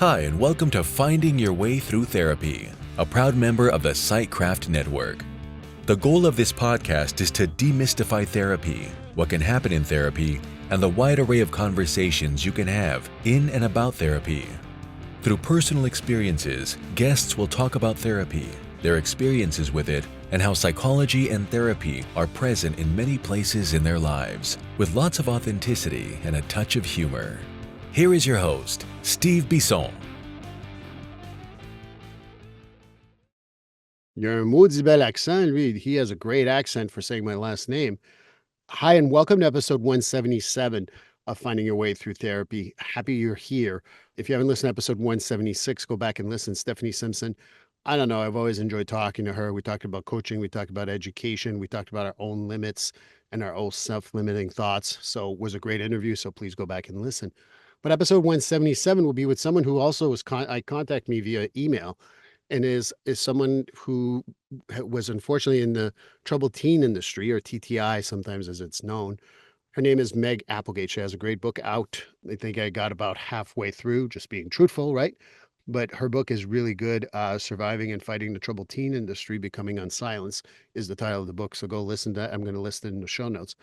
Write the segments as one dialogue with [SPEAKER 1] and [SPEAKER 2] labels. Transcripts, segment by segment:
[SPEAKER 1] Hi, and welcome to Finding Your Way Through Therapy, a proud member of the Sightcraft Network. The goal of this podcast is to demystify therapy, what can happen in therapy, and the wide array of conversations you can have in and about therapy. Through personal experiences, guests will talk about therapy, their experiences with it, and how psychology and therapy are present in many places in their lives, with lots of authenticity and a touch of humor. Here is your host, Steve Bisson.
[SPEAKER 2] You're a maudit bel accent. Lui, he has a great accent for saying my last name. Hi, and welcome to episode 177 of Finding Your Way Through Therapy. Happy you're here. If you haven't listened to episode 176, go back and listen. Stephanie Simpson. I don't know. I've always enjoyed talking to her. We talked about coaching. We talked about education. We talked about our own limits and our own self-limiting thoughts. So it was a great interview. So please go back and listen. But episode 177 will be with someone who also was contact me via email and is someone who was unfortunately in the troubled teen industry, or TTI sometimes as it's known. Her name is Meg Appelgate. She has a great book out. I think I got about halfway through, just being truthful, right? But her book is really good. Surviving and Fighting the Troubled Teen Industry, Becoming Unsilenced is the title of the book. So go listen to that. I'm going to list it in the show notes.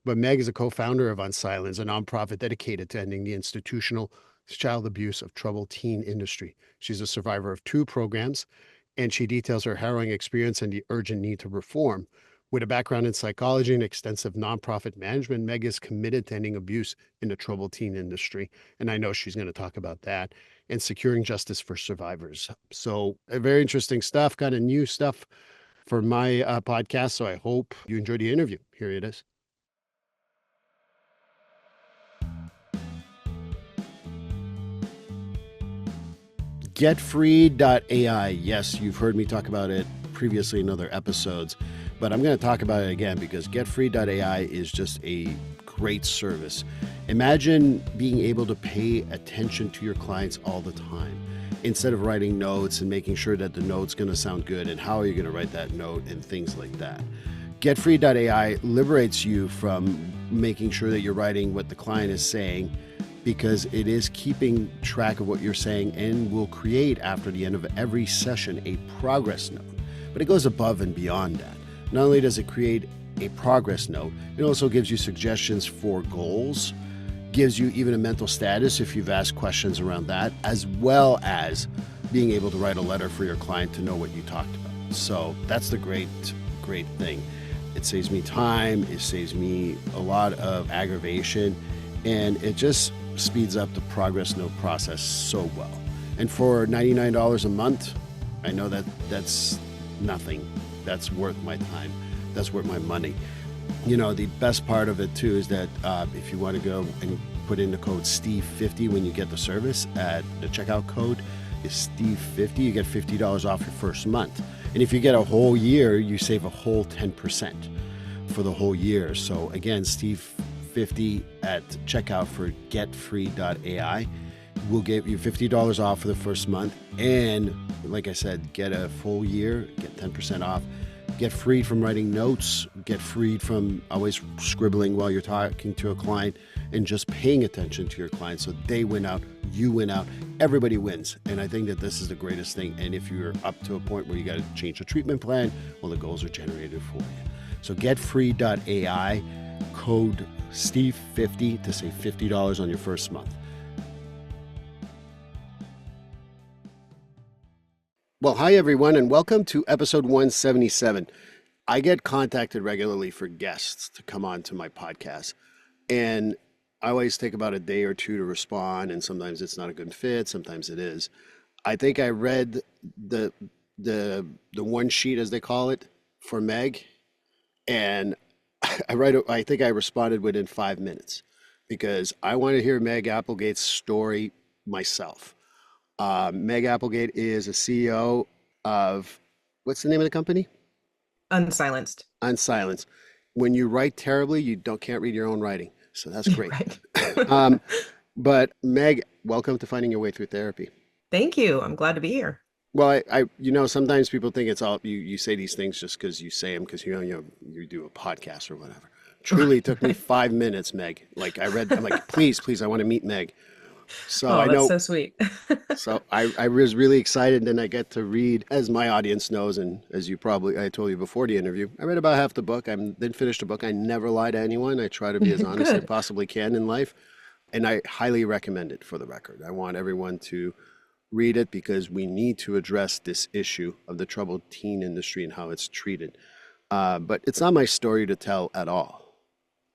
[SPEAKER 2] But Meg is a co-founder of Unsilenced, a nonprofit dedicated to ending the institutional child abuse of troubled teen industry. She's a survivor of 2 programs, and she details her harrowing experience and the urgent need to reform. With a background in psychology and extensive nonprofit management, Meg is committed to ending abuse in the troubled teen industry. And I know she's going to talk about that and securing justice for survivors. So very interesting stuff, kind of new stuff for my podcast. So I hope you enjoyed the interview. Here it is. GetFree.ai. Yes, you've heard me talk about it previously in other episodes, but I'm going to talk about it again because GetFree.ai is just a great service. Imagine being able to pay attention to your clients all the time instead of writing notes and making sure that the note's going to sound good and how are you going to write that note and things like that. GetFree.ai liberates you from making sure that you're writing what the client is saying, because it is keeping track of what you're saying and will create, after the end of every session, a progress note. But it goes above and beyond that. Not only does it create a progress note, it also gives you suggestions for goals, gives you even a mental status if you've asked questions around that, as well as being able to write a letter for your client to know what you talked about. So that's the great thing. It saves me time, it saves me a lot of aggravation, and it just speeds up the progress note process so well. And for $99 a month, I know that that's nothing. That's worth my time. That's worth my money. You know, the best part of it too is that if you want to go and put in the code Steve50 when you get the service, at the checkout code is Steve50, you get $50 off your first month. And if you get a whole year, you save a whole 10% for the whole year. So again, Steve50 at checkout for getfree.ai will give you $50 off for the first month, and like I said, get a full year, get 10% off, get freed from writing notes, get freed from always scribbling while you're talking to a client, and just paying attention to your client so they win out, you win out, everybody wins. And I think that this is the greatest thing. And if you're up to a point where you got to change the treatment plan, well, the goals are generated for you. So getfree.ai, code Steve50 to save $50 on your first month. Well, hi everyone, and welcome to episode 177. I get contacted regularly for guests to come on to my podcast, and I always take about a day or two to respond, and sometimes it's not a good fit, sometimes it is. I think I read the one sheet, as they call it, for Meg, and I think I responded within 5 minutes because I want to hear Meg Appelgate's story myself. Meg Appelgate is a CEO of, what's the name of the company?
[SPEAKER 3] Unsilenced.
[SPEAKER 2] Unsilenced. When you write terribly, you can't read your own writing. So that's great.
[SPEAKER 3] Right.
[SPEAKER 2] But Meg, welcome to Finding Your Way Through Therapy.
[SPEAKER 3] Thank you. I'm glad to be here.
[SPEAKER 2] Well, I sometimes people think it's all, you say these things just because you say them because you do a podcast or whatever. Truly, it took me 5 minutes, Meg. Like I'm like, please, I want to meet Meg. So
[SPEAKER 3] Oh,
[SPEAKER 2] I
[SPEAKER 3] that's
[SPEAKER 2] know.
[SPEAKER 3] so sweet.
[SPEAKER 2] So I was really excited, and I get to read, as my audience knows, and as I told you before the interview, I read about half the book. I didn't finish the book. I never lie to anyone. I try to be as honest as I
[SPEAKER 3] Good.
[SPEAKER 2] possibly can in life, and I highly recommend it for the record. I want everyone to read it because we need to address this issue of the troubled teen industry and how it's treated. But it's not my story to tell at all.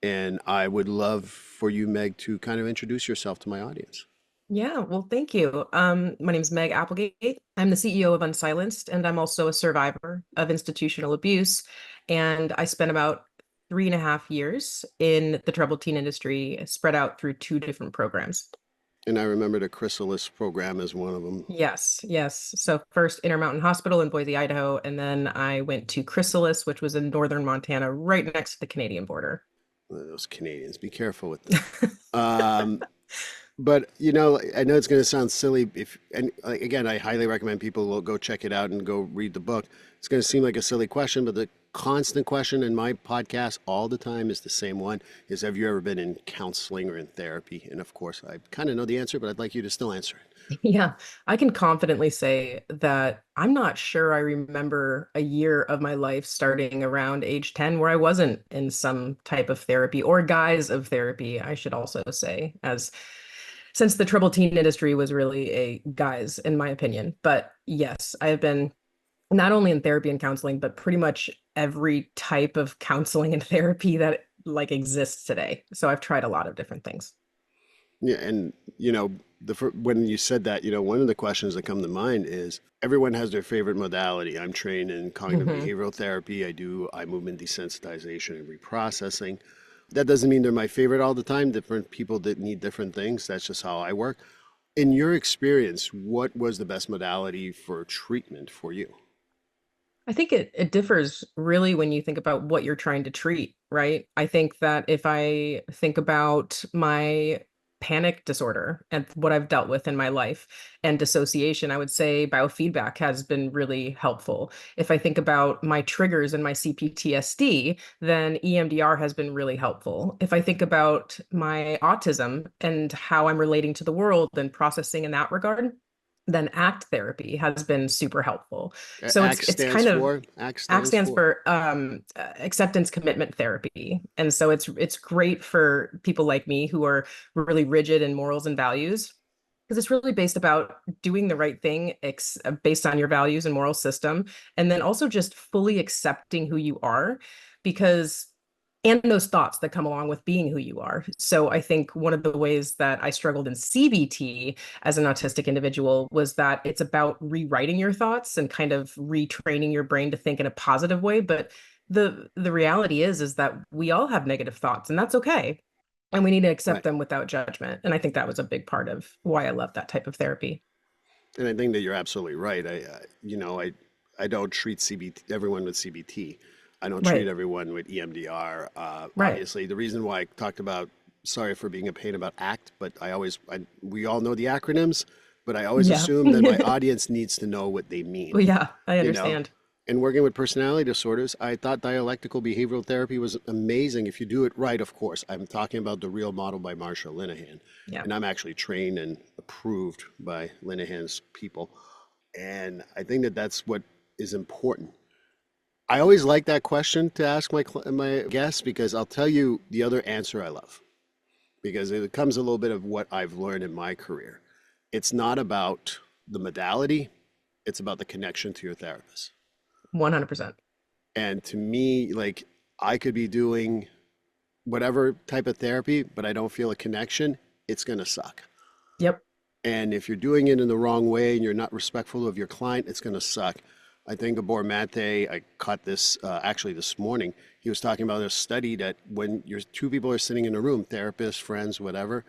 [SPEAKER 2] And I would love for you, Meg, to kind of introduce yourself to my audience.
[SPEAKER 3] Yeah, well, thank you. My name is Meg Appelgate. I'm the CEO of Unsilenced, and I'm also a survivor of institutional abuse. And I spent about 3.5 years in the troubled teen industry, spread out through two different programs.
[SPEAKER 2] And I remember the Chrysalis program as one of them.
[SPEAKER 3] Yes, yes. So first Intermountain Hospital in Boise, Idaho, and then I went to Chrysalis, which was in northern Montana, right next to the Canadian border.
[SPEAKER 2] Those Canadians, be careful with them. Um, but I know it's going to sound silly and like, again, I highly recommend people will go check it out and go read the book. It's going to seem like a silly question, but the constant question in my podcast all the time is the same one: is have you ever been in counseling or in therapy? And of course, I kind of know the answer, but I'd like you to still answer it.
[SPEAKER 3] Yeah, I can confidently say that I'm not sure I remember a year of my life starting around age 10 where I wasn't in some type of therapy or guise of therapy, I should also say, as since the troubled teen industry was really a guise, in my opinion. But yes, I have been not only in therapy and counseling, but pretty much every type of counseling and therapy that like exists today. So I've tried a lot of different things.
[SPEAKER 2] Yeah, and when you said that, one of the questions that come to mind is everyone has their favorite modality. I'm trained in cognitive
[SPEAKER 3] Hmm.
[SPEAKER 2] behavioral therapy. I do eye movement desensitization and reprocessing. That doesn't mean they're my favorite all the time. Different people that need different things. That's just how I work. In your experience, what was the best modality for treatment for you?
[SPEAKER 3] I think it differs really when you think about what you're trying to treat, right? I think that if I think about my panic disorder and what I've dealt with in my life and dissociation, I would say biofeedback has been really helpful. If I think about my triggers and my CPTSD, then EMDR has been really helpful. If I think about my autism and how I'm relating to the world and processing in that regard, then ACT therapy has been super helpful. So
[SPEAKER 2] ACT
[SPEAKER 3] it's
[SPEAKER 2] stands
[SPEAKER 3] kind of
[SPEAKER 2] for ACT
[SPEAKER 3] ACT
[SPEAKER 2] stands
[SPEAKER 3] stands
[SPEAKER 2] for.
[SPEAKER 3] for acceptance commitment therapy. And so it's great for people like me who are really rigid in morals and values because it's really based about doing the right thing based on your values and moral system, and then also just fully accepting who you are because and those thoughts that come along with being who you are. So I think one of the ways that I struggled in CBT as an autistic individual was that it's about rewriting your thoughts and kind of retraining your brain to think in a positive way. But the reality is that we all have negative thoughts, and that's okay. And we need to accept
[SPEAKER 2] Right.
[SPEAKER 3] them without judgment. And I think that was a big part of why I love that type of therapy.
[SPEAKER 2] And I think that you're absolutely right. I don't treat everyone with CBT. I don't treat
[SPEAKER 3] Right.
[SPEAKER 2] everyone with EMDR.
[SPEAKER 3] Right.
[SPEAKER 2] Obviously, the reason why I talked about, sorry for being a pain about ACT, but we all know the acronyms, but I always
[SPEAKER 3] Yeah.
[SPEAKER 2] assume that my audience needs to know what they mean,
[SPEAKER 3] Well, yeah, I
[SPEAKER 2] you know?
[SPEAKER 3] understand.
[SPEAKER 2] And working with personality disorders, I thought dialectical behavioral therapy was amazing if you do it right, of course. I'm talking about the real model by Marsha Linehan.
[SPEAKER 3] Yeah.
[SPEAKER 2] And I'm actually trained and approved by Linehan's people. And I think that that's what is important. I always like that question to ask my guests because I'll tell you the other answer I love because it comes a little bit of what I've learned in my career. It's not about the modality, it's about the connection to your therapist.
[SPEAKER 3] 100%.
[SPEAKER 2] And to me, like I could be doing whatever type of therapy, but I don't feel a connection, it's going to suck.
[SPEAKER 3] Yep.
[SPEAKER 2] And if you're doing it in the wrong way and you're not respectful of your client, it's going to suck. I think Gabor Mate, I caught this actually this morning. He was talking about a study that when your two people are sitting in a room, therapists, friends, whatever,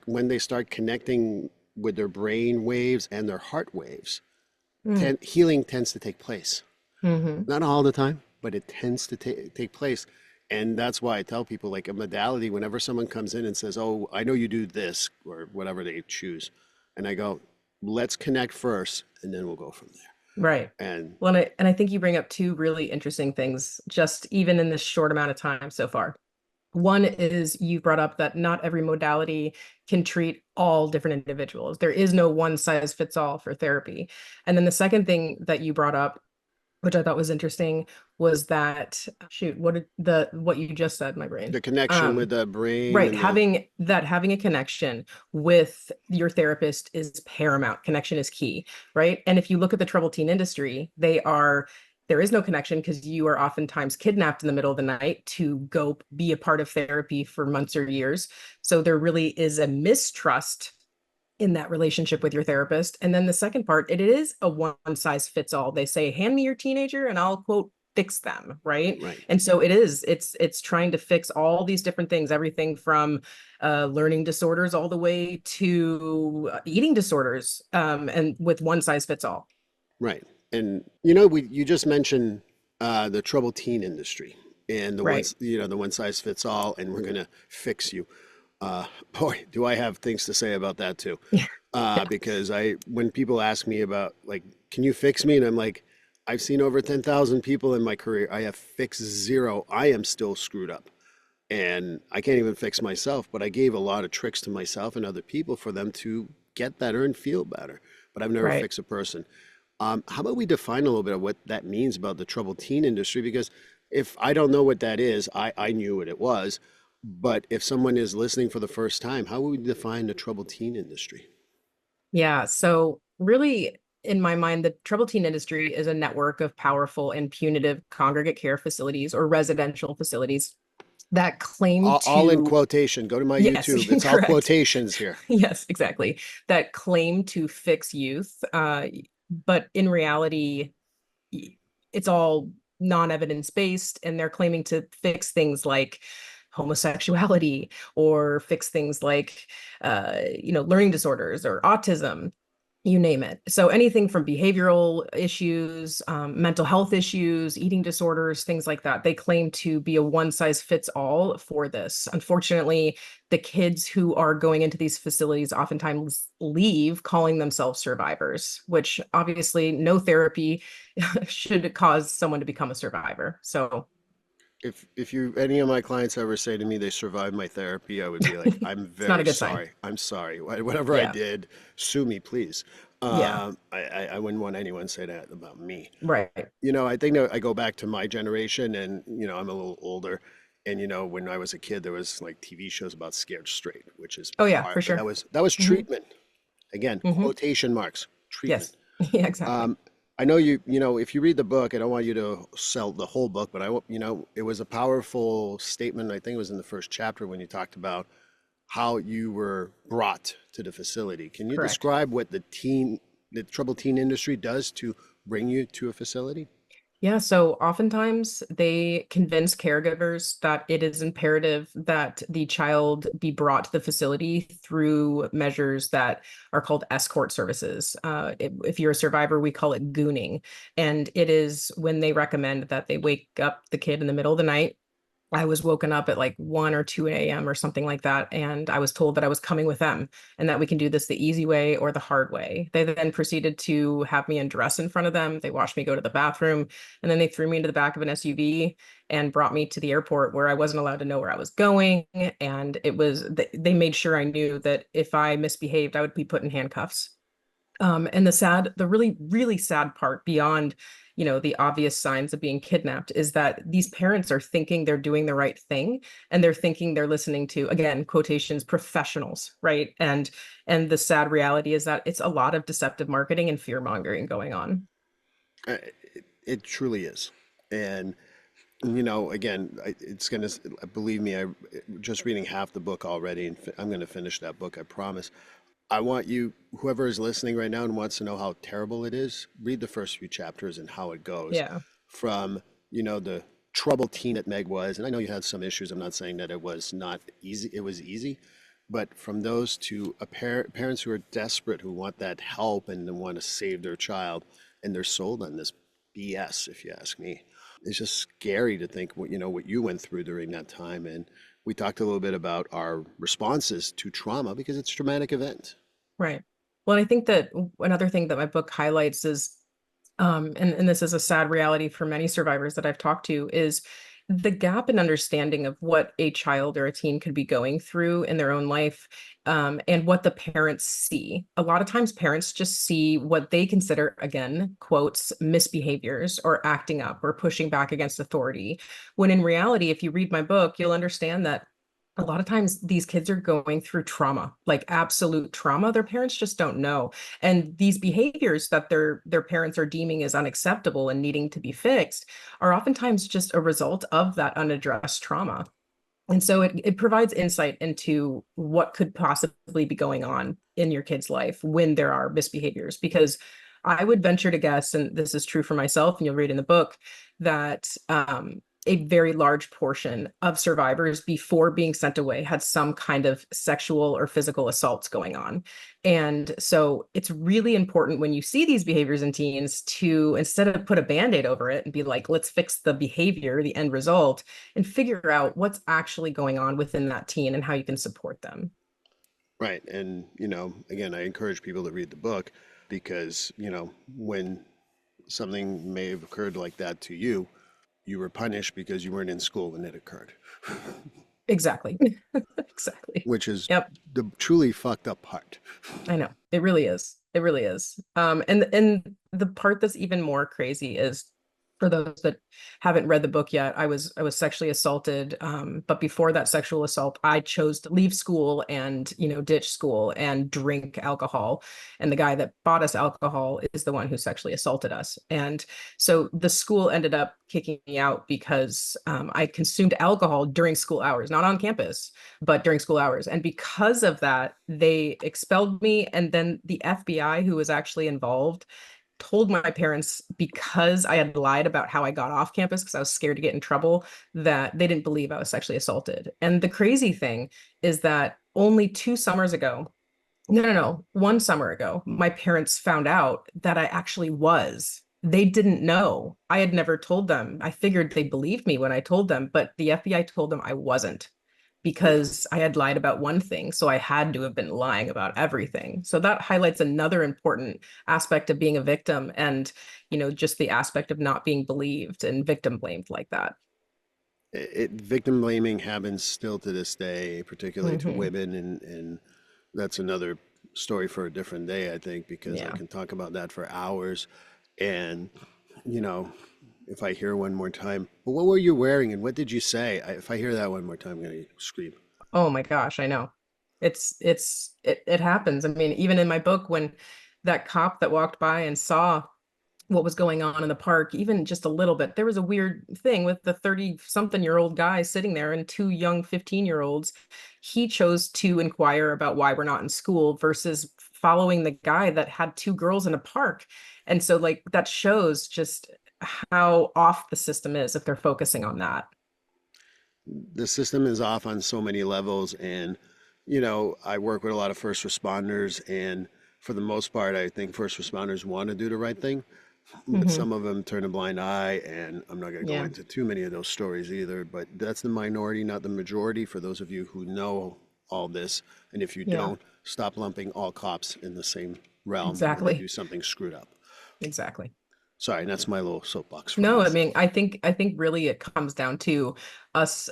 [SPEAKER 2] when they start connecting with their brain waves and their heart waves,
[SPEAKER 3] Mm.
[SPEAKER 2] healing tends to take place.
[SPEAKER 3] Hmm.
[SPEAKER 2] Not all the time, but it tends to take place. And that's why I tell people like a modality, whenever someone comes in and says, oh, I know you do this or whatever they choose. And I go, let's connect first and then we'll go from there.
[SPEAKER 3] Right.
[SPEAKER 2] And
[SPEAKER 3] Well, and I think you bring up two really interesting things just even in this short amount of time so far. One is you brought up that not every modality can treat all different individuals. There is no one size fits all for therapy. And then the second thing that you brought up, which I thought was interesting, was that shoot, what you just said, my brain.
[SPEAKER 2] The connection with the brain
[SPEAKER 3] Right,
[SPEAKER 2] and the
[SPEAKER 3] having a connection with your therapist is paramount. Connection is key, right? And if you look at the troubled teen industry, there is no connection because you are oftentimes kidnapped in the middle of the night to go be a part of therapy for months or years. So there really is a mistrust in that relationship with your therapist. And then the second part, it is a one size fits all. They say, hand me your teenager and I'll quote fix them, right?
[SPEAKER 2] right.
[SPEAKER 3] And so it's trying to fix all these different things, everything from learning disorders all the way to eating disorders, and with one size fits all.
[SPEAKER 2] Right. And you just mentioned the troubled teen industry and
[SPEAKER 3] Right.
[SPEAKER 2] the one size fits all, and we're gonna fix you. Boy, do I have things to say about that too.
[SPEAKER 3] Yeah.
[SPEAKER 2] Because when people ask me about like, can you fix me? And I'm like, I've seen over 10,000 people in my career. I have fixed zero. I am still screwed up. And I can't even fix myself, but I gave a lot of tricks to myself and other people for them to get better and feel better. But I've never
[SPEAKER 3] Right.
[SPEAKER 2] fixed a person. How about we define a little bit of what that means about the troubled teen industry? Because if I don't know what that is, I knew what it was. But if someone is listening for the first time, how would we define the troubled teen industry?
[SPEAKER 3] Yeah. So really, in my mind, the troubled teen industry is a network of powerful and punitive congregate care facilities or residential facilities that claim
[SPEAKER 2] All in
[SPEAKER 3] to,
[SPEAKER 2] quotation. Go to my
[SPEAKER 3] yes,
[SPEAKER 2] YouTube. It's all
[SPEAKER 3] correct.
[SPEAKER 2] quotations here.
[SPEAKER 3] Yes, exactly. That claim to fix youth. But in reality, it's all non-evidence based, and they're claiming to fix things like homosexuality or fix things like learning disorders or autism, you name it. So anything from behavioral issues, mental health issues, eating disorders, things like that, they claim to be a one size fits all for this. Unfortunately, the kids who are going into these facilities oftentimes leave calling themselves survivors, which obviously no therapy should cause someone to become a survivor. So
[SPEAKER 2] If any of my clients ever say to me they survived my therapy, I would be like, I'm
[SPEAKER 3] it's not a
[SPEAKER 2] very
[SPEAKER 3] good sign.
[SPEAKER 2] sorry. I'm sorry. Whatever I
[SPEAKER 3] Yeah.
[SPEAKER 2] did, sue me, please.
[SPEAKER 3] Yeah.
[SPEAKER 2] I wouldn't want anyone to say that about me.
[SPEAKER 3] Right.
[SPEAKER 2] I think that I go back to my generation, and I'm a little older. And when I was a kid, there was like TV shows about scared straight, which is
[SPEAKER 3] Oh yeah, for
[SPEAKER 2] part,
[SPEAKER 3] sure.
[SPEAKER 2] that was
[SPEAKER 3] Hmm.
[SPEAKER 2] treatment. Again,
[SPEAKER 3] Hmm.
[SPEAKER 2] quotation marks, treatment.
[SPEAKER 3] Yes. Yeah, exactly.
[SPEAKER 2] Um, I know if you read the book, I don't want you to sell the whole book, but it was a powerful statement. I think it was in the first chapter when you talked about how you were brought to the facility. Can you
[SPEAKER 3] Correct.
[SPEAKER 2] describe what the troubled teen industry does to bring you to a facility?
[SPEAKER 3] Yeah, so oftentimes they convince caregivers that it is imperative that the child be brought to the facility through measures that are called escort services. If you're a survivor, we call it gooning. And it is when they recommend that they wake up the kid in the middle of the night. I was woken up at like 1 or 2 a.m. or something like that. And I was told that I was coming with them and that we can do this the easy way or the hard way. They then proceeded to have me undress in front of them. They watched me go to the bathroom, and then they threw me into the back of an SUV and brought me to the airport where I wasn't allowed to know where I was going. And they made sure I knew that if I misbehaved, I would be put in handcuffs. And the really, really sad part beyond, the obvious signs of being kidnapped is that these parents are thinking they're doing the right thing, and they're thinking they're listening to, again, quotations, professionals, right? And the sad reality is that it's a lot of deceptive marketing and fear mongering going on.
[SPEAKER 2] It truly is. And, again, it's going to, believe me, I just reading half the book already, and I'm going to finish that book, I promise. I want you, whoever is listening right now and wants to know how terrible it is, read the first few chapters and how it goes
[SPEAKER 3] Yeah.
[SPEAKER 2] from, the troubled teen that Meg was. And I know you had some issues. I'm not saying that it was not easy. It was easy. But from those to parents who are desperate, who want that help and want to save their child, and they're sold on this BS, if you ask me. It's just scary to think what you went through during that time. And we talked a little bit about our responses to trauma because it's a traumatic event.
[SPEAKER 3] Right. Well, I think that another thing that my book highlights is, and this is a sad reality for many survivors that I've talked to, is the gap in understanding of what a child or a teen could be going through in their own life, and what the parents see. A lot of times parents just see what they consider, again, quotes, misbehaviors or acting up or pushing back against authority. When in reality, if you read my book, you'll understand that a lot of times these kids are going through trauma, like absolute trauma. Their parents just don't know. And these behaviors that their parents are deeming as unacceptable and needing to be fixed are oftentimes just a result of that unaddressed trauma. And so it provides insight into what could possibly be going on in your kid's life when there are misbehaviors. Because I would venture to guess, and this is true for myself, and you'll read in the book, that a very large portion of survivors before being sent away had some kind of sexual or physical assaults going on. And so it's really important when you see these behaviors in teens to, instead of put a Band-Aid over it and be like, let's fix the behavior, the end result, and figure out what's actually going on within that teen and how you can support them.
[SPEAKER 2] Right. And, again, I encourage people to read the book because, when something may have occurred like that to you, you were punished because you weren't in school when it occurred.
[SPEAKER 3] Exactly. Exactly.
[SPEAKER 2] Which is
[SPEAKER 3] Yep.
[SPEAKER 2] the truly fucked up part.
[SPEAKER 3] I know. It really is. It really is. And the part that's even more crazy is, for those that haven't read the book yet, I was sexually assaulted. But before that sexual assault, I chose to leave school and, ditch school and drink alcohol. And the guy that bought us alcohol is the one who sexually assaulted us. And so the school ended up kicking me out because I consumed alcohol during school hours, not on campus, but during school hours. And because of that, they expelled me. And then the FBI, who was actually involved, told my parents, because I had lied about how I got off campus because I was scared to get in trouble, that they didn't believe I was sexually assaulted. And the crazy thing is that only 2 summers ago, no, 1 summer ago, my parents found out that I actually was. They didn't know. I had never told them. I figured they believed me when I told them, but the FBI told them I wasn't, because I had lied about one thing. So I had to have been lying about everything. So that highlights another important aspect of being a victim, and, just the aspect of not being believed and victim blamed like that.
[SPEAKER 2] Victim blaming happens still to this day, particularly to
[SPEAKER 3] Mhm.
[SPEAKER 2] women, and that's another story for a different day, I think, because I
[SPEAKER 3] Yeah.
[SPEAKER 2] can talk about that for hours. And, you know, if I hear one more time, well, what were you wearing and what did you say? If I hear that one more time, I'm going to scream.
[SPEAKER 3] Oh my gosh, I know. It happens. I mean, even in my book, when that cop that walked by and saw what was going on in the park, even just a little bit, there was a weird thing with the 30-something-year-old guy sitting there and two young 15-year-olds. He chose to inquire about why we're not in school versus following the guy that had two girls in a park. And so, like, that shows just how off the system is if they're focusing on that.
[SPEAKER 2] The system is off on so many levels. And, I work with a lot of first responders. And for the most part, I think first responders want to do the right thing. But
[SPEAKER 3] Hmm.
[SPEAKER 2] some of them turn a blind eye, and I'm not going to go
[SPEAKER 3] Yeah.
[SPEAKER 2] into too many of those stories either. But that's the minority, not the majority, for those of you who know all this. And if you
[SPEAKER 3] Yeah.
[SPEAKER 2] don't, stop lumping all cops in the same realm when they do
[SPEAKER 3] Exactly.
[SPEAKER 2] something screwed up.
[SPEAKER 3] Exactly.
[SPEAKER 2] Sorry, that's my little soapbox for
[SPEAKER 3] No, I
[SPEAKER 2] once.
[SPEAKER 3] mean, I think really it comes down to us,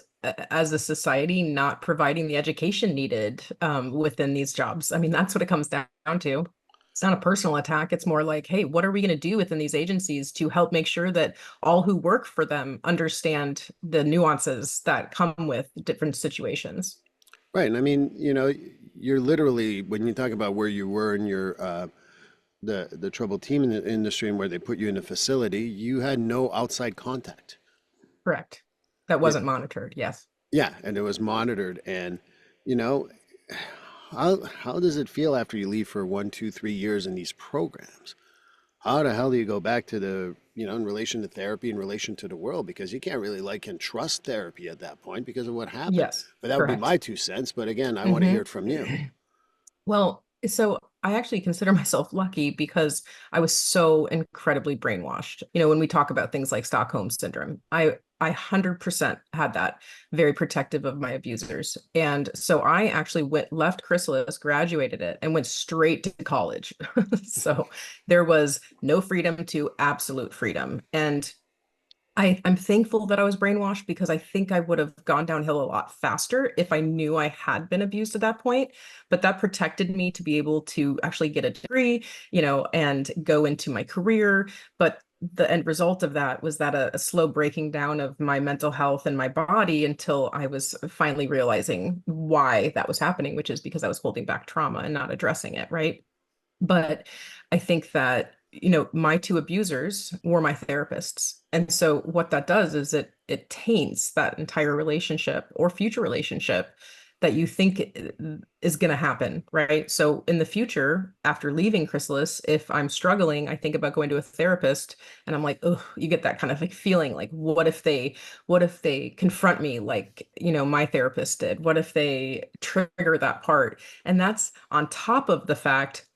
[SPEAKER 3] as a society, not providing the education needed within these jobs. I mean, that's what it comes down to. It's not a personal attack. It's more like, hey, what are we going to do within these agencies to help make sure that all who work for them understand the nuances that come with different situations?
[SPEAKER 2] Right. And I mean, you're literally, when you talk about where you were in your the troubled team in the industry and where they put you in a facility, you had no outside contact.
[SPEAKER 3] Correct. That
[SPEAKER 2] Yeah,
[SPEAKER 3] wasn't monitored. Yes.
[SPEAKER 2] yeah, and it was monitored. And you know, how does it feel after you leave for 1, 2, 3 years in these programs? How the hell do you go back to the, in relation to therapy, in relation to the world? Because you can't really like and trust therapy at that point because of what happened.
[SPEAKER 3] Yes.
[SPEAKER 2] But that would be
[SPEAKER 3] Correct.
[SPEAKER 2] my 2 cents. But again, I want to
[SPEAKER 3] Hmm.
[SPEAKER 2] hear it from you.
[SPEAKER 3] Well, so I actually consider myself lucky because I was so incredibly brainwashed. When we talk about things like Stockholm syndrome, I 100% had that, very protective of my abusers. And so I actually left Chrysalis, graduated it, and went straight to college. So there was no freedom to absolute freedom. And I'm thankful that I was brainwashed because I think I would have gone downhill a lot faster if I knew I had been abused at that point. But that protected me to be able to actually get a degree, and go into my career. But the end result of that was that a slow breaking down of my mental health and my body until I was finally realizing why that was happening, which is because I was holding back trauma and not addressing it, right? But I think that, my two abusers were my therapists. And so what that does is it taints that entire relationship or future relationship that you think is going to happen, right? So in the future, after leaving Chrysalis, if I'm struggling, I think about going to a therapist and I'm like, oh, you get that kind of like feeling like, what if they confront me like, my therapist did? What if they trigger that part? And that's on top of the fact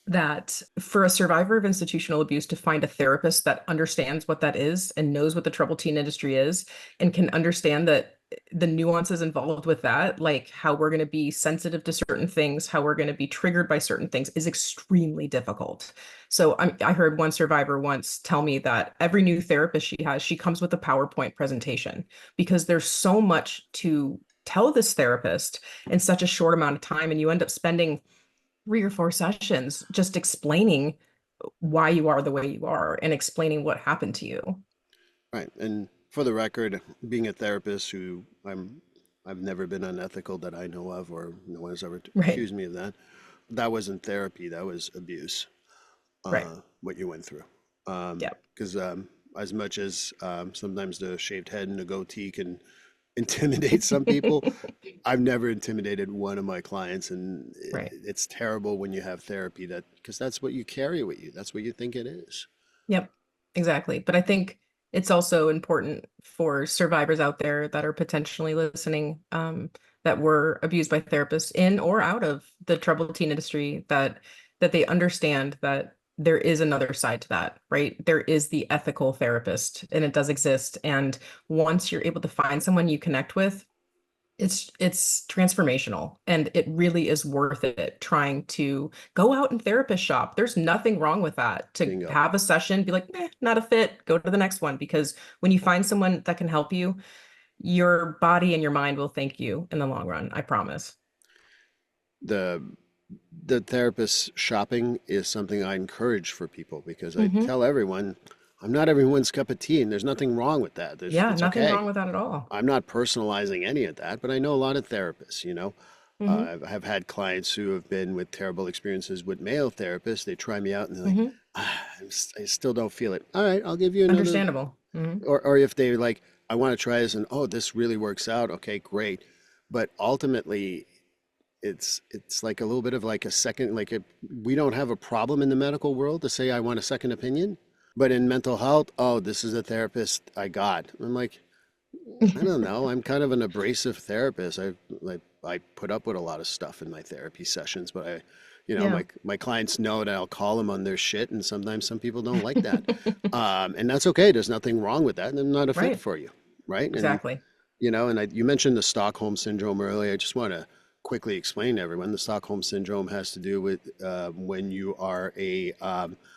[SPEAKER 3] that for a survivor of institutional abuse to find a therapist that understands what that is and knows what the troubled teen industry is and can understand that the nuances involved with that, like how we're going to be sensitive to certain things, how we're going to be triggered by certain things, is extremely difficult. So I heard one survivor once tell me that every new therapist she has, she comes with a PowerPoint presentation because there's so much to tell this therapist in such a short amount of time, and you end up spending 3 or 4 sessions just explaining why you are the way you are and explaining what happened to you.
[SPEAKER 2] Right. And for the record, being a therapist I've never been unethical that I know of, or no one has ever
[SPEAKER 3] Right.
[SPEAKER 2] accused me of that. That wasn't therapy. That was abuse,
[SPEAKER 3] Right.
[SPEAKER 2] what you went through.
[SPEAKER 3] Yeah.
[SPEAKER 2] Because as much as sometimes the shaved head and the goatee can intimidate some people, I've never intimidated one of my clients, and
[SPEAKER 3] Right.
[SPEAKER 2] it's terrible when you have therapy that because that's what you carry with you. That's what you think it is.
[SPEAKER 3] Yep. Exactly. But I think it's also important for survivors out there that are potentially listening, that were abused by therapists in or out of the troubled teen industry, that they understand that there is another side to that, right? There is the ethical therapist, and it does exist. And once you're able to find someone you connect with, it's transformational, and it really is worth it trying to go out and therapist shop. There's nothing wrong with that. To
[SPEAKER 2] Bingo.
[SPEAKER 3] have a session, be like, not a fit, go to the next one, because when you find someone that can help you, your body and your mind will thank you in the long run, I promise.
[SPEAKER 2] The the therapist shopping is something I encourage for people because I
[SPEAKER 3] Hmm.
[SPEAKER 2] tell everyone I'm not everyone's cup of tea, and there's nothing wrong with that.
[SPEAKER 3] Yeah,
[SPEAKER 2] It's
[SPEAKER 3] nothing
[SPEAKER 2] okay.
[SPEAKER 3] wrong with that at all.
[SPEAKER 2] I'm not personalizing any of that, but I know a lot of therapists, you know.
[SPEAKER 3] Hmm.
[SPEAKER 2] I've had clients who have been with terrible experiences with male therapists. They try me out and they're like,
[SPEAKER 3] Hmm.
[SPEAKER 2] I still don't feel it. All right, I'll give you another.
[SPEAKER 3] Understandable. Hmm.
[SPEAKER 2] Or if they like, I want to try this and oh, this really works out. Okay, great. But ultimately, it's like a little bit of like a second, like we don't have a problem in the medical world to say I want a second opinion. But in mental health, oh, this is a therapist I got. I'm like, I don't know. I'm kind of an abrasive therapist. I put up with a lot of stuff in my therapy sessions, but
[SPEAKER 3] Yeah.
[SPEAKER 2] my clients know that I'll call them on their shit, and sometimes some people don't like that, and that's okay. There's nothing wrong with that, and I'm not a fit
[SPEAKER 3] Right.
[SPEAKER 2] for you, right? And
[SPEAKER 3] Exactly.
[SPEAKER 2] you mentioned the Stockholm syndrome earlier. I just want to quickly explain to everyone the Stockholm syndrome has to do with when you are a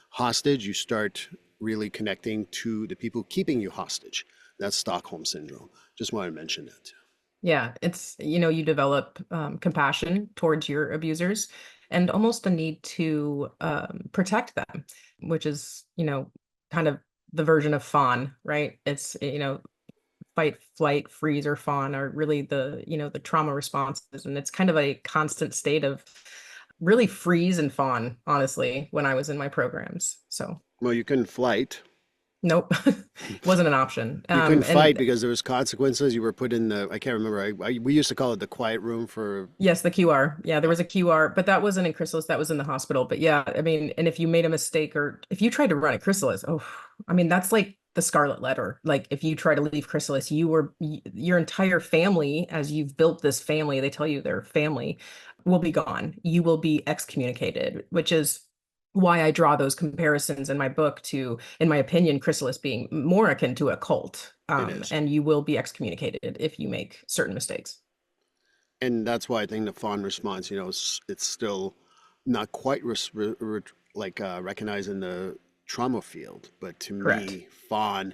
[SPEAKER 2] hostage, you start really connecting to the people keeping you hostage. That's Stockholm syndrome. Just want to mention that.
[SPEAKER 3] Yeah, it's, you develop compassion towards your abusers and almost a need to protect them, which is, kind of the version of fawn, right? It's, fight, flight, freeze, or fawn are really the trauma responses. And it's kind of a constant state of really freeze and fawn, honestly, when I was in my programs. So,
[SPEAKER 2] Well, you couldn't fight.
[SPEAKER 3] nope, wasn't an option.
[SPEAKER 2] You couldn't fight
[SPEAKER 3] And
[SPEAKER 2] because there was consequences. You were put in the, I can't remember. We used to call it the quiet room for,
[SPEAKER 3] yes, the QR. Yeah, there was a QR, but that wasn't in Chrysalis. That was in the hospital. But yeah, I mean, and if you made a mistake or if you tried to run a Chrysalis, oh, I mean, that's like the scarlet letter. Like if you try to leave Chrysalis, your entire family, as you've built this family, they tell you their family will be gone. You will be excommunicated, which is why I draw those comparisons in my book to, in my opinion, Chrysalis being more akin to a cult.
[SPEAKER 2] it is.
[SPEAKER 3] And you will be excommunicated if you make certain mistakes.
[SPEAKER 2] And that's why I think the fawn response, it's still not quite like recognized in the trauma field. But to
[SPEAKER 3] Correct.
[SPEAKER 2] me, fawn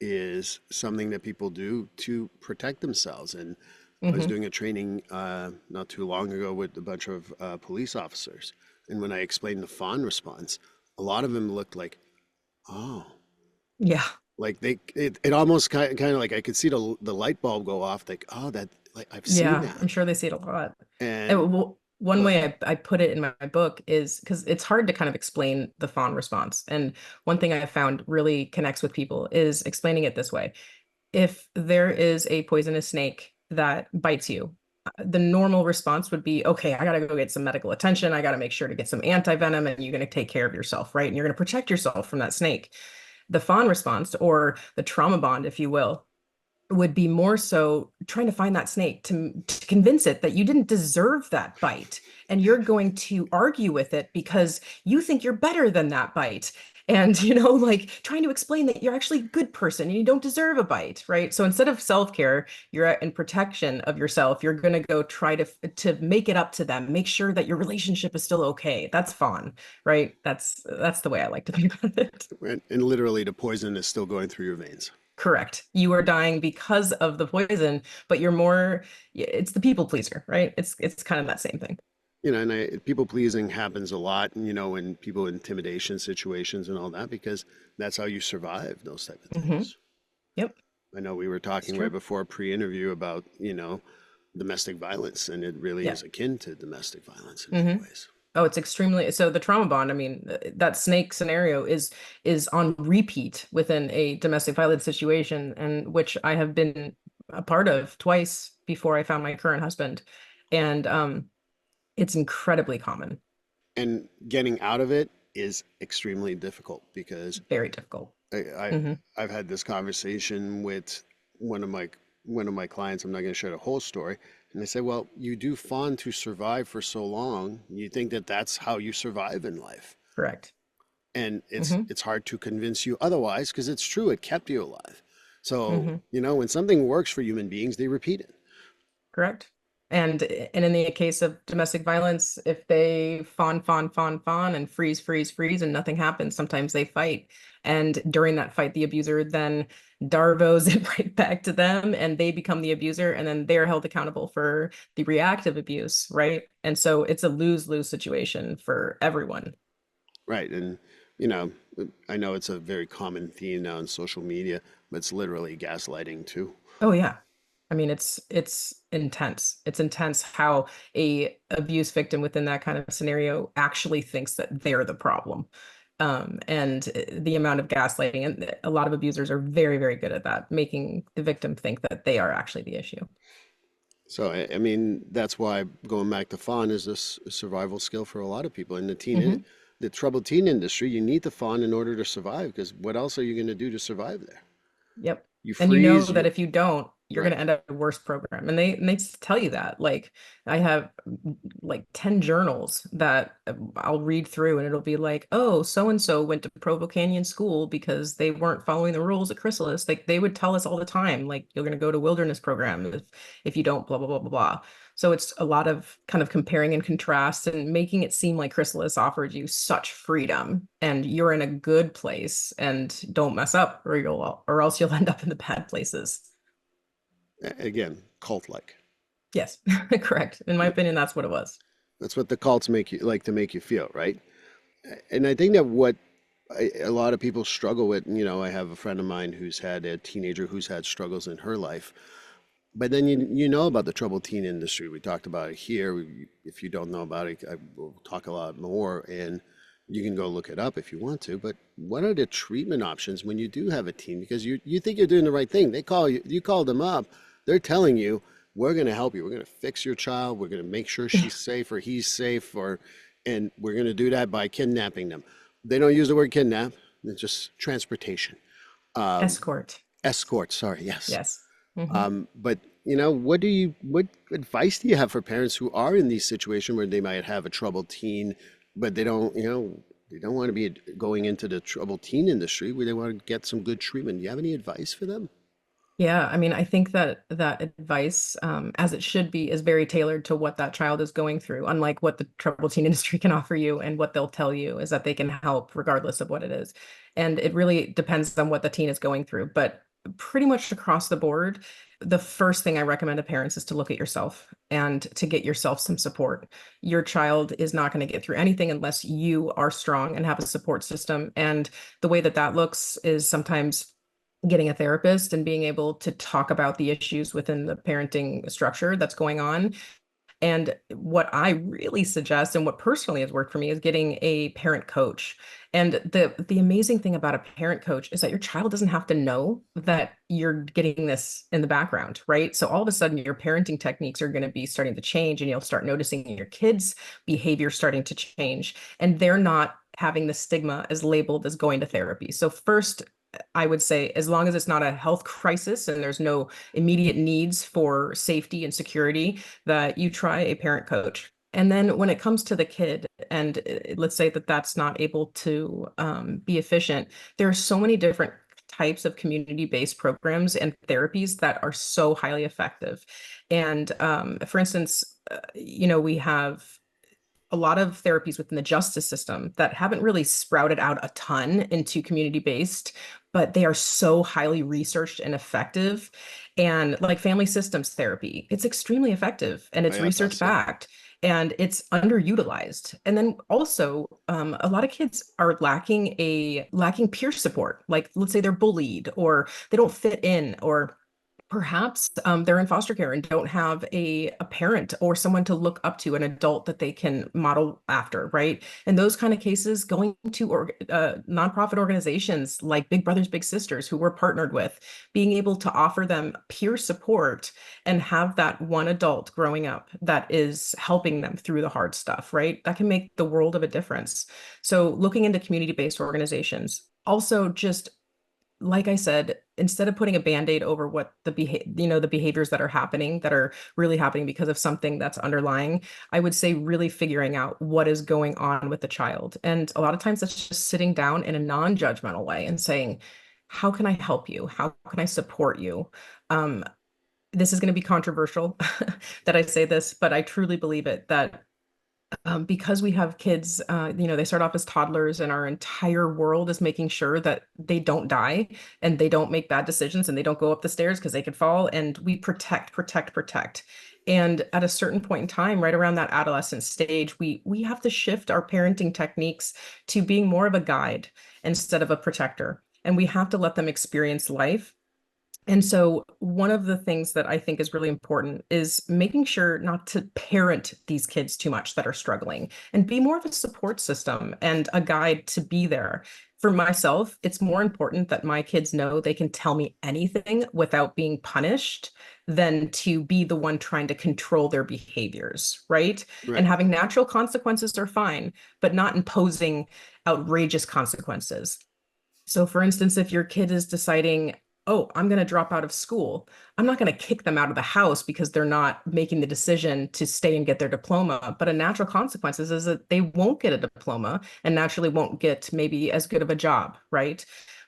[SPEAKER 2] is something that people do to protect themselves. And I was
[SPEAKER 3] Hmm.
[SPEAKER 2] doing a training not too long ago with a bunch of police officers. And when I explained the fawn response, a lot of them looked like, oh,
[SPEAKER 3] Yeah.
[SPEAKER 2] like it almost kind of like I could see the light bulb go off, like, oh, that, like, I've seen
[SPEAKER 3] Yeah,
[SPEAKER 2] that.
[SPEAKER 3] I'm sure they see it a lot. And
[SPEAKER 2] And
[SPEAKER 3] one
[SPEAKER 2] go ahead.
[SPEAKER 3] way I put it in my book is because it's hard to kind of explain the fawn response. And one thing I found really connects with people is explaining it this way. If there is a poisonous snake that bites you, the normal response would be, okay, I gotta go get some medical attention. I gotta make sure to get some anti-venom, and you're gonna take care of yourself, right? And you're gonna protect yourself from that snake. The fawn response, or the trauma bond, if you will, would be more so trying to find that snake to convince it that you didn't deserve that bite. And you're going to argue with it because you think you're better than that bite. And, like trying to explain that you're actually a good person and you don't deserve a bite, right? So instead of self-care, you're in protection of yourself. You're going to go try to make it up to them, make sure that your relationship is still okay. That's fawn, right? That's the way I like to think about it.
[SPEAKER 2] And literally the poison is still going through your veins.
[SPEAKER 3] Correct. You are dying because of the poison, but you're more, it's the people pleaser, right? It's kind of that same thing.
[SPEAKER 2] And people pleasing happens a lot, in people intimidation situations and all that, because that's how you survive those type of
[SPEAKER 3] Hmm.
[SPEAKER 2] things.
[SPEAKER 3] Yep,
[SPEAKER 2] I know we were
[SPEAKER 3] it's
[SPEAKER 2] talking right
[SPEAKER 3] true.
[SPEAKER 2] before pre-interview about, domestic violence, and it really
[SPEAKER 3] Yeah.
[SPEAKER 2] is akin to domestic violence in many
[SPEAKER 3] Hmm.
[SPEAKER 2] ways.
[SPEAKER 3] Oh, it's extremely so the trauma bond, I mean, that snake scenario is on repeat within a domestic violence situation, and which I have been a part of twice before I found my current husband. And it's incredibly common,
[SPEAKER 2] And getting out of it is extremely difficult because
[SPEAKER 3] very difficult.
[SPEAKER 2] I, I
[SPEAKER 3] Hmm.
[SPEAKER 2] I've had this conversation with one of my one of my clients. I'm not going to share the whole story. And they say, well, you do fawn to survive for so long. You think that that's how you survive in life.
[SPEAKER 3] Correct.
[SPEAKER 2] And it's
[SPEAKER 3] Hmm.
[SPEAKER 2] it's hard to convince you otherwise because it's true. It kept you alive. So,
[SPEAKER 3] Hmm.
[SPEAKER 2] when something works for human beings, they repeat it.
[SPEAKER 3] Correct. And in the case of domestic violence, if they fawn and freeze and nothing happens, sometimes they fight. And during that fight, the abuser then darvos it right back to them and they become the abuser, and then they're held accountable for the reactive abuse, right? And so it's a lose-lose situation for everyone.
[SPEAKER 2] Right. And, you know, I know it's a very common theme now in social media, but it's literally gaslighting too.
[SPEAKER 3] Oh yeah. I mean, it's intense. It's intense how a abuse victim within that kind of scenario actually thinks that they're the problem. And the amount of gaslighting, and a lot of abusers are very, very good at that, making the victim think that they are actually the issue.
[SPEAKER 2] So, I mean, that's why going back to fawn is this survival skill for a lot of people in
[SPEAKER 3] Hmm.
[SPEAKER 2] the troubled teen industry. You need to fawn in order to survive because what else are you going to do to survive there?
[SPEAKER 3] Yep.
[SPEAKER 2] You
[SPEAKER 3] And you know
[SPEAKER 2] freeze,
[SPEAKER 3] that if you don't, you're going
[SPEAKER 2] right.
[SPEAKER 3] to end up a worse program. And they tell you that. Like I have like 10 journals that I'll read through and it'll be like, oh, so and so went to Provo Canyon School because they weren't following the rules at Chrysalis. Like they would tell us all the time, like you're going to go to wilderness program if you don't, blah, blah, blah, blah, blah. So it's a lot of kind of comparing and contrast and making it seem like Chrysalis offered you such freedom and you're in a good place and don't mess up or else you'll end up in the bad places.
[SPEAKER 2] Again, cult-like.
[SPEAKER 3] Yes, correct. In my opinion, that's what it was.
[SPEAKER 2] That's what the cults make you like to make you feel, right? And I think that what a lot of people struggle with, I have a friend of mine who's had a teenager who's had struggles in her life. But then you know about the troubled teen industry. We talked about it here. If you don't know about it, I will talk a lot more, and you can go look it up if you want to. But what are the treatment options when you do have a teen? Because you think you're doing the right thing. They call you, you call them up. They're telling you, we're going to help you. We're going to fix your child. We're going to make sure she's safe or he's safe, and we're going to do that by kidnapping them. They don't use the word kidnap. It's just transportation.
[SPEAKER 3] Escort.
[SPEAKER 2] Escort. Sorry. Yes.
[SPEAKER 3] Yes. Hmm.
[SPEAKER 2] But what advice do you have for parents who are in these situations where they might have a troubled teen, but they don't want to be going into the troubled teen industry where they want to get some good treatment. Do you have any advice for them?
[SPEAKER 3] Yeah, I mean, I think that that advice, as it should be, is very tailored to what that child is going through. Unlike what the troubled teen industry can offer you, and what they'll tell you is that they can help regardless of what it is. And it really depends on what the teen is going through. But pretty much across the board, the first thing I recommend to parents is to look at yourself and to get yourself some support. Your child is not going to get through anything unless you are strong and have a support system. And the way that that looks is sometimes getting a therapist and being able to talk about the issues within the parenting structure that's going on. And what I really suggest and what personally has worked for me is getting a parent coach. And the amazing thing about a parent coach is that your child doesn't have to know that you're getting this in the background, right? So all of a sudden your parenting techniques are going to be starting to change, and you'll start noticing your kids' behavior starting to change, and they're not having the stigma as labeled as going to therapy. So first, I would say, as long as it's not a health crisis and there's no immediate needs for safety and security, that you try a parent coach. And then when it comes to the kid, and let's say that that's not able to be efficient, there are so many different types of community-based programs and therapies that are so highly effective. And for instance, we have a lot of therapies within the justice system that haven't really sprouted out a ton into community-based, but they are so highly researched and effective. And like family systems therapy, it's extremely effective and
[SPEAKER 2] Oh,
[SPEAKER 3] it's
[SPEAKER 2] yeah,
[SPEAKER 3] research
[SPEAKER 2] that's it.
[SPEAKER 3] backed and it's underutilized. And then also, a lot of kids are lacking peer support. Like, let's say they're bullied or they don't fit in, or perhaps they're in foster care and don't have a parent or someone to look up to, an adult that they can model after, right? In those kind of cases, going to nonprofit organizations like Big Brothers Big Sisters, who we're partnered with, being able to offer them peer support and have that one adult growing up that is helping them through the hard stuff, right? That can make the world of a difference. So looking into community-based organizations. Also, just like I said, instead of putting a band-aid over what the behaviors that are happening, that are really happening because of something that's underlying, I would say really figuring out what is going on with the child. And a lot of times that's just sitting down in a non-judgmental way and saying, how can I help you? How can I support you? Um, this is going to be controversial that I say this, but I truly believe it, that because we have kids, they start off as toddlers, and our entire world is making sure that they don't die and they don't make bad decisions and they don't go up the stairs because they could fall. And we protect, protect, protect. And at a certain point in time, right around that adolescent stage, we have to shift our parenting techniques to being more of a guide instead of a protector. And we have to let them experience life. And so one of the things that I think is really important is making sure not to parent these kids too much that are struggling, and be more of a support system and a guide to be there. For myself, it's more important that my kids know they can tell me anything without being punished than to be the one trying to control their behaviors, right? And
[SPEAKER 2] Right.
[SPEAKER 3] having natural consequences are fine, but not imposing outrageous consequences. So, for instance, if your kid is deciding, oh, I'm going to drop out of school, I'm not going to kick them out of the house because they're not making the decision to stay and get their diploma. But a natural consequence is that they won't get a diploma and naturally won't get maybe as good of a job, right?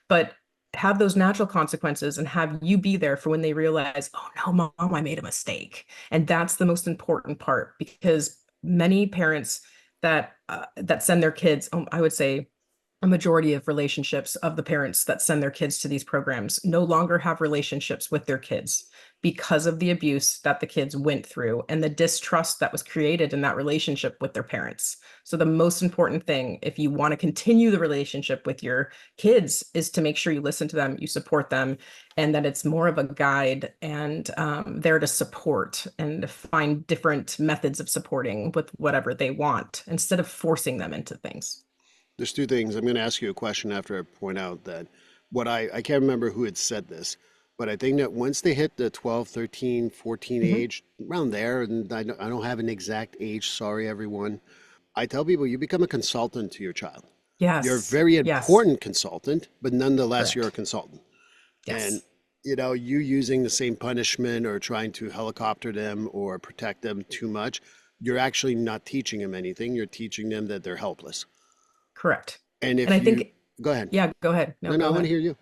[SPEAKER 3] But have those natural consequences and have you be there for when they realize, oh no, mom, I made a mistake. And that's the most important part, because many parents that send their kids, I would say a majority of relationships of the parents that send their kids to these programs no longer have relationships with their kids because of the abuse that the kids went through and the distrust that was created in that relationship with their parents. So the most important thing, if you want to continue the relationship with your kids, is to make sure you listen to them, you support them, and that it's more of a guide and there to support and find different methods of supporting with whatever they want instead of forcing them into things.
[SPEAKER 2] There's two things. I'm going to ask you a question after I point out that I can't remember who had said this, but I think that once they hit the 12, 13, 14
[SPEAKER 3] Mhm.
[SPEAKER 2] age, around there, and I don't have an exact age, sorry everyone. I tell people you become a consultant to your child. You're a
[SPEAKER 3] Yes.
[SPEAKER 2] very
[SPEAKER 3] Yes.
[SPEAKER 2] important consultant, but nonetheless, you're a
[SPEAKER 3] Correct.
[SPEAKER 2] consultant. And,
[SPEAKER 3] Yes.
[SPEAKER 2] you using the same punishment or trying to helicopter them or protect them too much, you're actually not teaching them anything. You're teaching them that they're helpless.
[SPEAKER 3] Correct.
[SPEAKER 2] And
[SPEAKER 3] And
[SPEAKER 2] if
[SPEAKER 3] I
[SPEAKER 2] you
[SPEAKER 3] think,
[SPEAKER 2] go ahead.
[SPEAKER 3] yeah, go ahead. No,
[SPEAKER 2] No, no,
[SPEAKER 3] go
[SPEAKER 2] I want to
[SPEAKER 3] ahead.
[SPEAKER 2] hear you.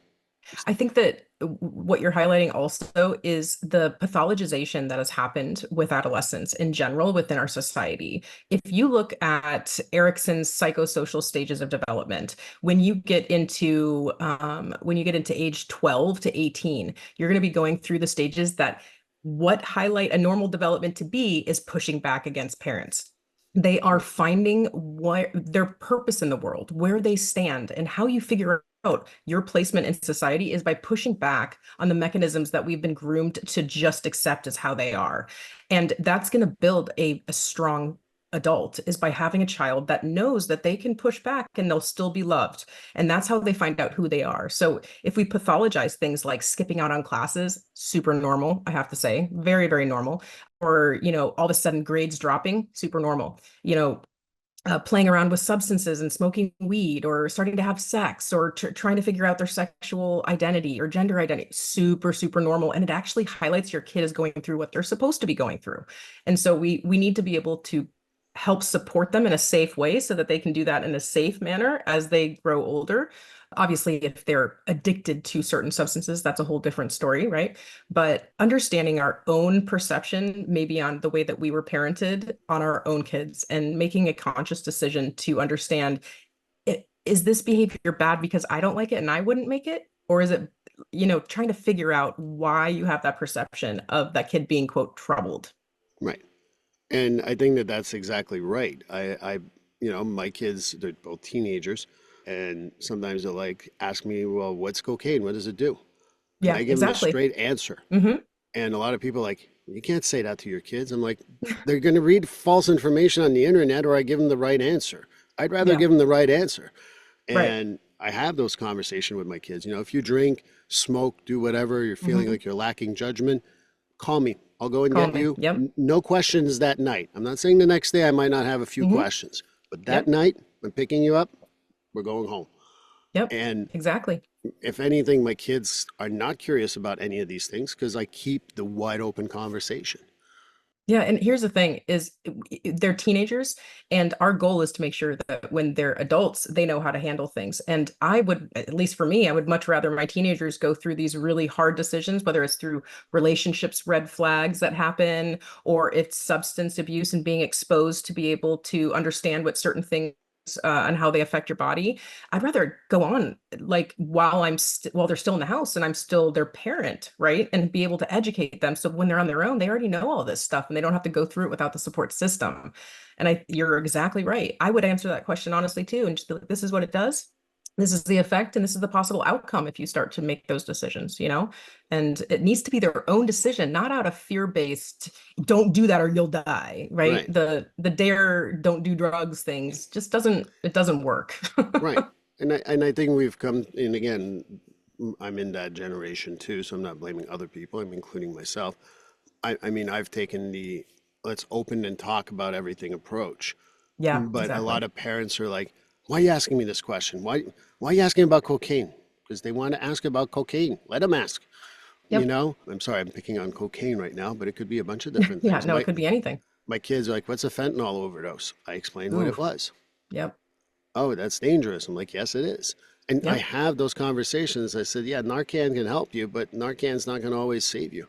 [SPEAKER 3] I think that what you're highlighting also is the pathologization that has happened with adolescents in general within our society. If you look at Erickson's psychosocial stages of development, when you get into age 12 to 18, you're going to be going through the stages that what highlight a normal development to be is pushing back against parents. They are finding what their purpose in the world, where they stand, and how you figure out your placement in society is by pushing back on the mechanisms that we've been groomed to just accept as how they are. And that's going to build a strong adult, is by having a child that knows that they can push back and they'll still be loved. And that's how they find out who they are. So if we pathologize things like skipping out on classes, super normal, I have to say, very, very normal. Or, all of a sudden grades dropping, super normal. Playing around with substances and smoking weed, or starting to have sex, or trying to figure out their sexual identity or gender identity, super, super normal. And it actually highlights your kid is going through what they're supposed to be going through. And so we need to be able to help support them in a safe way so that they can do that in a safe manner as they grow older. Obviously, if they're addicted to certain substances, that's a whole different story, right? But understanding our own perception, maybe on the way that we were parented on our own kids, and making a conscious decision to understand, is this behavior bad because I don't like it and I wouldn't make it? Or is it, trying to figure out why you have that perception of that kid being, quote, troubled.
[SPEAKER 2] Right. And I think that that's exactly right. My kids, they're both teenagers, and sometimes they'll like ask me, well, what's cocaine? What does it do? And
[SPEAKER 3] Yeah,
[SPEAKER 2] I give them a
[SPEAKER 3] exactly.
[SPEAKER 2] straight answer.
[SPEAKER 3] Hmm.
[SPEAKER 2] And a lot of people are like, you can't say that to your kids. I'm like, they're going to read false information on the internet, or I give them the right answer. I'd rather
[SPEAKER 3] Yeah,
[SPEAKER 2] give them the right answer.
[SPEAKER 3] right.
[SPEAKER 2] And I have those conversations with my kids. If you drink, smoke, do whatever, you're feeling
[SPEAKER 3] Hmm.
[SPEAKER 2] like you're lacking judgment, call me. I'll go and
[SPEAKER 3] Call
[SPEAKER 2] get
[SPEAKER 3] me.
[SPEAKER 2] you.
[SPEAKER 3] Yep.
[SPEAKER 2] No questions that night. I'm not saying the next day I might not have a few
[SPEAKER 3] Hmm.
[SPEAKER 2] questions, but that
[SPEAKER 3] Yep.
[SPEAKER 2] night, when picking you up, we're going home.
[SPEAKER 3] Yep.
[SPEAKER 2] And
[SPEAKER 3] Exactly.
[SPEAKER 2] if anything, my kids are not curious about any of these things because I keep the wide open conversation.
[SPEAKER 3] Yeah, and here's the thing is they're teenagers, and our goal is to make sure that when they're adults, they know how to handle things. And I would, at least for me, I would much rather my teenagers go through these really hard decisions, whether it's through relationships, red flags that happen, or it's substance abuse and being exposed to be able to understand what certain things and how they affect your body. I'd rather go on like while they're still in the house and I'm still their parent, right? And be able to educate them. So when they're on their own, they already know all this stuff and they don't have to go through it without the support system. And you're exactly right. I would answer that question honestly too, and just be like, this is what it does. This is the effect, and this is the possible outcome if you start to make those decisions. And it needs to be their own decision, not out of fear-based, don't do that or you'll die, right?
[SPEAKER 2] Right,
[SPEAKER 3] The dare, don't do drugs things just doesn't work.
[SPEAKER 2] right. And I think we've come, and again, I'm in that generation too, so I'm not blaming other people. I'm including myself. I mean, I've taken the let's open and talk about everything approach.
[SPEAKER 3] Yeah,
[SPEAKER 2] But a lot
[SPEAKER 3] exactly.
[SPEAKER 2] of parents are like, why are you asking me this question? Why are you asking about cocaine? Because they want to ask about cocaine. Let them ask.
[SPEAKER 3] Yep.
[SPEAKER 2] I'm sorry, I'm picking on cocaine right now, but it could be a bunch of different
[SPEAKER 3] Yeah,
[SPEAKER 2] things.
[SPEAKER 3] no, it
[SPEAKER 2] My
[SPEAKER 3] could be anything.
[SPEAKER 2] my kids are like, what's a fentanyl overdose? I explained what it
[SPEAKER 3] Oof.
[SPEAKER 2] was.
[SPEAKER 3] Yep.
[SPEAKER 2] Oh, that's dangerous. I'm like, yes, it is. And I
[SPEAKER 3] Yep.
[SPEAKER 2] have those conversations. I said, yeah, Narcan can help you, but Narcan's not going to always save you.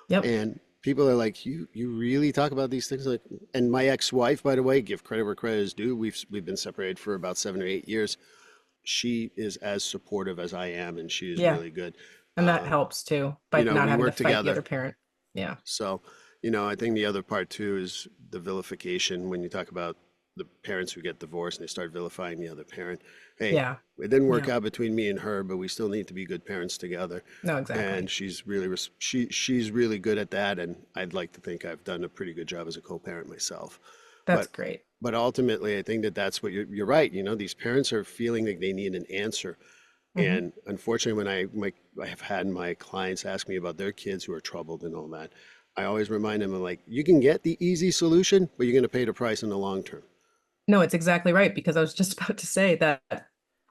[SPEAKER 3] Yep.
[SPEAKER 2] And people are like, you really talk about these things? Like, and my ex-wife, by the way, give credit where credit is due. We've been separated for about 7 or 8 years. She is as supportive as I am, and she is
[SPEAKER 3] Yeah.
[SPEAKER 2] really good.
[SPEAKER 3] And that
[SPEAKER 2] Um,
[SPEAKER 3] helps too, by not
[SPEAKER 2] we
[SPEAKER 3] having to
[SPEAKER 2] work
[SPEAKER 3] fight the other
[SPEAKER 2] together.
[SPEAKER 3] parent. Yeah.
[SPEAKER 2] So, I think the other part too is the vilification. When you talk about the parents who get divorced and they start vilifying the other parent, hey,
[SPEAKER 3] Yeah.
[SPEAKER 2] it didn't work
[SPEAKER 3] Yeah.
[SPEAKER 2] out between me and her, but we still need to be good parents together.
[SPEAKER 3] No,
[SPEAKER 2] And
[SPEAKER 3] exactly.
[SPEAKER 2] she's really good at that, and I'd like to think I've done a pretty good job as a co-parent myself.
[SPEAKER 3] That's
[SPEAKER 2] But
[SPEAKER 3] great.
[SPEAKER 2] but ultimately, I think that that's what you're right. These parents are feeling like they need an answer.
[SPEAKER 3] Hmm.
[SPEAKER 2] And unfortunately, I have had my clients ask me about their kids who are troubled and all that, I always remind them, I'm like, you can get the easy solution, but you're going to pay the price in the long term.
[SPEAKER 3] No, it's exactly right, because I was just about to say that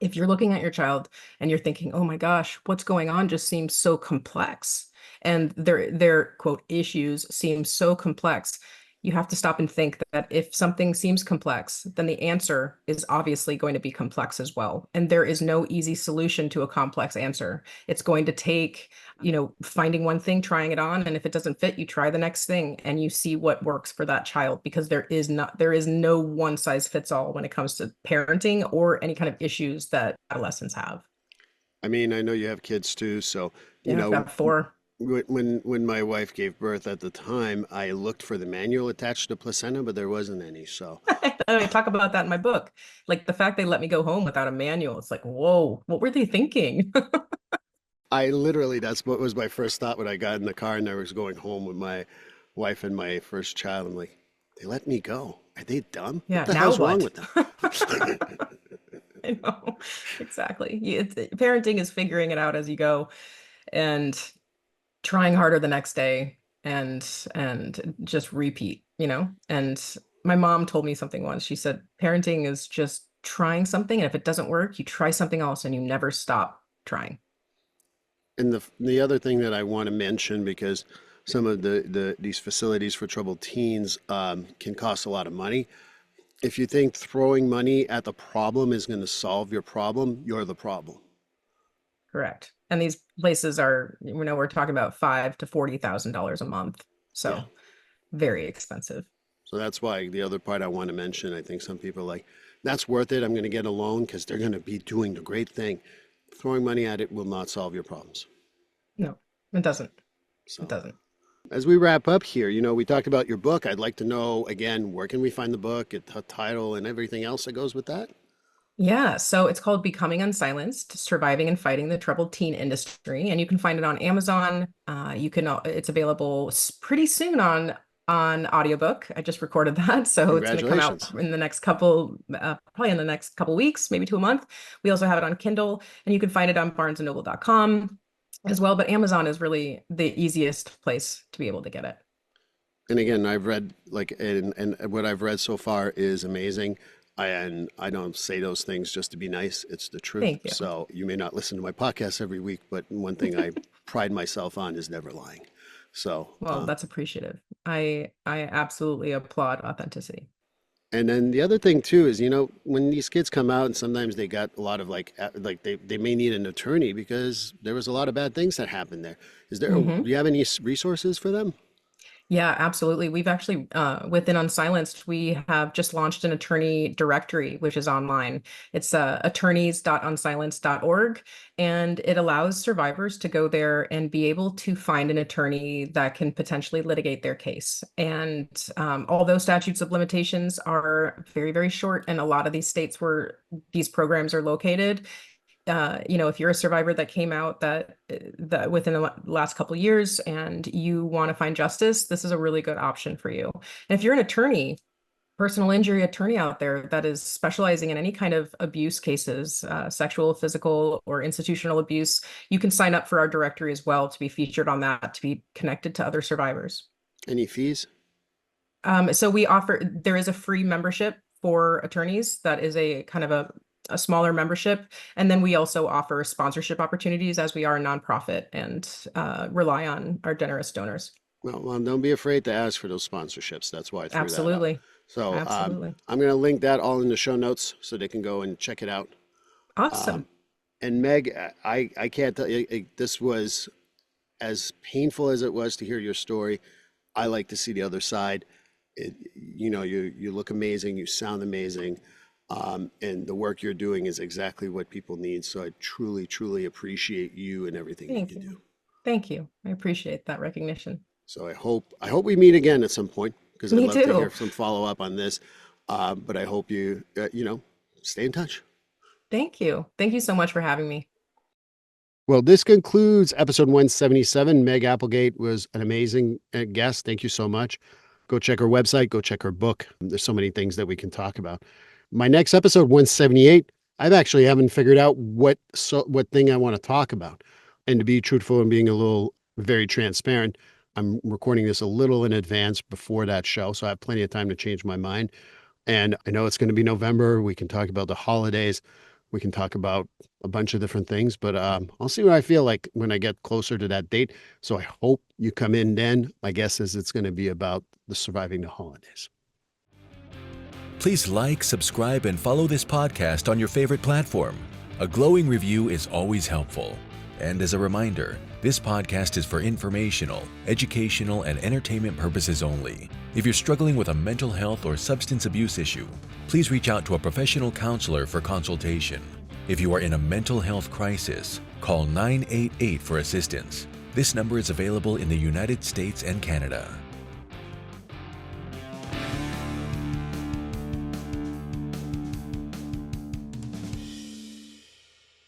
[SPEAKER 3] if you're looking at your child and you're thinking, "Oh my gosh, what's going on just seems so complex," and their quote issues seem so complex, you have to stop and think that if something seems complex, then the answer is obviously going to be complex as well. And there is no easy solution to a complex answer. It's going to take, finding one thing, trying it on, and if it doesn't fit, you try the next thing and you see what works for that child, because there is no one size fits all when it comes to parenting or any kind of issues that adolescents have.
[SPEAKER 2] I mean, I know you have kids too, so you
[SPEAKER 3] Yeah, I've
[SPEAKER 2] know
[SPEAKER 3] got four.
[SPEAKER 2] when my wife gave birth at the time, I looked for the manual attached to placenta, but there wasn't any. So
[SPEAKER 3] I talk about that in my book. Like the fact they let me go home without a manual. It's like, whoa, what were they thinking?
[SPEAKER 2] I literally, that's what was my first thought when I got in the car and I was going home with my wife and my first child. I'm like, they let me go. Are they dumb? What
[SPEAKER 3] Yeah,
[SPEAKER 2] the
[SPEAKER 3] now
[SPEAKER 2] hell's wrong
[SPEAKER 3] what?
[SPEAKER 2] with them?
[SPEAKER 3] I know, exactly. Parenting is figuring it out as you go and trying harder the next day and just repeat, And my mom told me something once. She said, parenting is just trying something, and if it doesn't work, you try something else and you never stop trying.
[SPEAKER 2] And the other thing that I want to mention, because some of these facilities for troubled teens can cost a lot of money. If you think throwing money at the problem is going to solve your problem, you're the problem.
[SPEAKER 3] Correct. And these places are, we're talking about five to $40,000 a month.
[SPEAKER 2] Yeah.
[SPEAKER 3] So very expensive.
[SPEAKER 2] So that's why the other part I want to mention, I think some people are like, that's worth it. I'm going to get a loan because they're going to be doing the great thing. Throwing money at it will not solve your problems.
[SPEAKER 3] No, it doesn't. It
[SPEAKER 2] So
[SPEAKER 3] doesn't.
[SPEAKER 2] as we wrap up here, we talked about your book. I'd like to know again, where can we find the book, the title, and everything else that goes with that?
[SPEAKER 3] Yeah, so it's called Becoming Unsilenced: Surviving and Fighting the Troubled Teen Industry, and you can find it on Amazon. It's available pretty soon on audiobook. I just recorded that, so it's going to come out
[SPEAKER 2] Congratulations.
[SPEAKER 3] in the next couple, probably in the next couple weeks, maybe to a month. We also have it on Kindle, and you can find it on barnesandnoble.com as well. But Amazon is really the easiest place to be able to get it.
[SPEAKER 2] And again, I've read and what I've read so far is amazing. And I don't say those things just to be nice. It's the truth.
[SPEAKER 3] Thank you.
[SPEAKER 2] So you may not listen to my podcast every week, but one thing I pride myself on is never lying. So,
[SPEAKER 3] Well, that's appreciative. I absolutely applaud authenticity.
[SPEAKER 2] and then the other thing too is, when these kids come out and sometimes they got a lot of they may need an attorney because there was a lot of bad things that happened there. Do you have any resources for them?
[SPEAKER 3] Yeah, absolutely. We've actually, within Unsilenced, we have just launched an attorney directory, which is online. It's attorneys.unsilenced.org, and it allows survivors to go there and be able to find an attorney that can potentially litigate their case. And although statutes of limitations are very, very short, and a lot of these states where these programs are located, if you're a survivor that came out that within the last couple of years and you want to find justice, this is a really good option for you. And if you're an attorney, personal injury attorney out there that is specializing in any kind of abuse cases, sexual, physical, or institutional abuse, you can sign up for our directory as well to be featured on that, to be connected to other survivors.
[SPEAKER 2] Any fees?
[SPEAKER 3] So there is a free membership for attorneys that is a kind of a smaller membership. And then we also offer sponsorship opportunities as we are a nonprofit and rely on our generous donors.
[SPEAKER 2] Well, don't be afraid to ask for those sponsorships. That's why I threw that out.
[SPEAKER 3] Absolutely.
[SPEAKER 2] So
[SPEAKER 3] Absolutely.
[SPEAKER 2] I'm going to link that all in the show notes so they can go and check it out.
[SPEAKER 3] Awesome.
[SPEAKER 2] And Meg, I can't tell you, this was as painful as it was to hear your story. I like to see the other side. You look amazing. You sound amazing. And the work you're doing is exactly what people need. So I truly, truly appreciate you and everything that you do.
[SPEAKER 3] Thank you. I appreciate that recognition.
[SPEAKER 2] So I hope we meet again at some point because I'd
[SPEAKER 3] Me
[SPEAKER 2] love to
[SPEAKER 3] too.
[SPEAKER 2] hear some follow up on this. But I hope you, stay in touch.
[SPEAKER 3] Thank you. Thank you so much for having me.
[SPEAKER 2] Well, this concludes episode 177. Meg Appelgate was an amazing guest. Thank you so much. Go check her website. Go check her book. There's so many things that we can talk about. My next episode, 178, I actually haven't figured out what thing I want to talk about. And to be truthful and being very transparent, I'm recording this a little in advance before that show. So I have plenty of time to change my mind. And I know it's going to be November. We can talk about the holidays. We can talk about a bunch of different things, but I'll see what I feel like when I get closer to that date. So I hope you come in then. My guess is it's going to be about the surviving the holidays.
[SPEAKER 1] Please like, subscribe, and follow this podcast on your favorite platform. A glowing review is always helpful. And as a reminder, this podcast is for informational, educational, and entertainment purposes only. If you're struggling with a mental health or substance abuse issue, please reach out to a professional counselor for consultation. If you are in a mental health crisis, call 988 for assistance. This number is available in the United States and Canada.